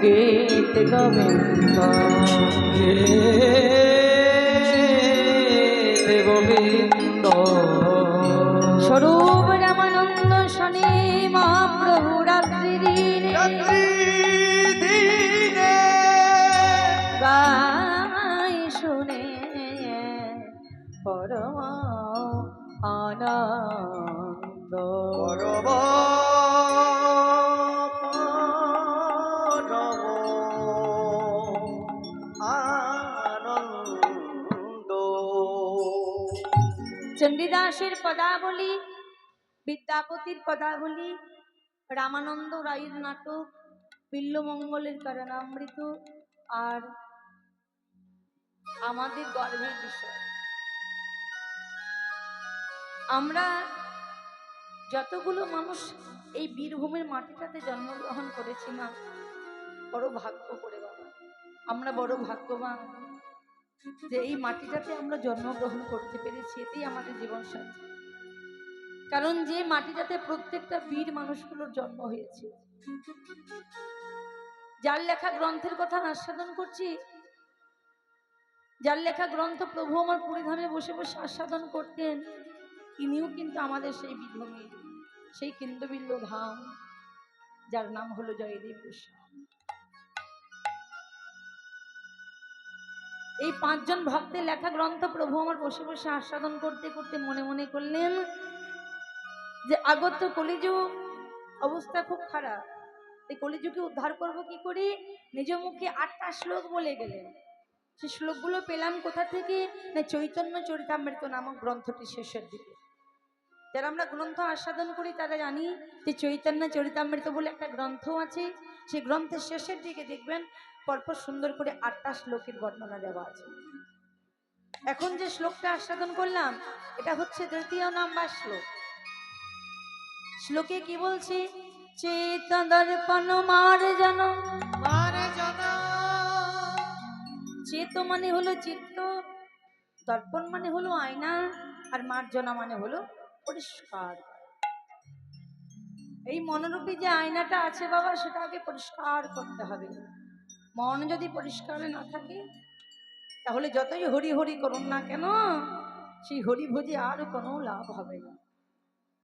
গীত গোবিন্দ গোবিন্দ স্বরূপ রামানন্দ শনি মহাপ্রভু রাত্রি দিনে গাই শুনে পরম আনন্দ পরম আনন্দ। চণ্ডীদাসের পদাবলী, বিদ্যাপতির পদাবলী, রামানন্দ রায়ের নাটক, বিল্বমঙ্গলের করণামৃত আর আমাদের গর্বের বিষয়। আমরা যতগুলো মানুষ এই বীরভূমের মাটিটাতে জন্মগ্রহণ করেছি না, বড় ভাগ্য করে বাবা, আমরা বড় ভাগ্যবান যে এই মাটিটাতে আমরা জন্মগ্রহণ করতে পেরেছি। এতেই আমাদের জীবন সাথী। কারণ যে মাটিটাতে প্রত্যেকটা বীর মানুষগুলোর জন্ম হয়েছে, যার লেখা গ্রন্থের কথা আস্বাদন করছি, যার লেখা গ্রন্থ প্রভু আমার পুরীধামে বসে বসে আস্বাদন করতেন, ইনিও কিন্তু আমাদের সেই বীরভূমের, সেই কেন্দ্রবিল্ল ধাম, যার নাম হলো জয়দেব গোস্বামী। এই 5 জন ভক্তের লেখা গ্রন্থ প্রভু আমার বসে বসে আস্বাদন করতে করতে মনে মনে করলেন যে আগত কলিযুগ অবস্থা খুব খারাপ, এই কলিযুগে উদ্ধার করব কি করে। নিজ মুখে 8টা শ্লোক বলে গেলেন। সেই শ্লোকগুলো পেলাম কোথা থেকে? না চৈতন্য চরিতামৃত নামক গ্রন্থটি শেষের দিকে। যারা আমরা গ্রন্থ আস্বাদন করি তারা জানি যে চৈতন্য চরিতামৃত বলে একটা গ্রন্থ আছে। সেই গ্রন্থের শেষের দিকে দেখবেন পরপর সুন্দর করে 8টা শ্লোকের বর্ণনা দেওয়া আছে। এখন যে শ্লোকটা আস্বাদন করলাম এটা হচ্ছে 3য় নাম্বার শ্লোক। শ্লোকে কি বলছি? চেত দর্পণ মার্জন। চেত মানে হলো চিত্ত, দর্পণ মানে হলো আয়না, আর মার্জনা মানে হলো পরিষ্কার। এই মনোরূপী যে আয়নাটা আছে বাবা, সেটা আগে পরিষ্কার করতে হবে। মন যদি পরিষ্কার না থাকে তাহলে যতই হরি হরি করুন না কেন, সেই হরি ভোজে আর কোনো লাভ হবে না।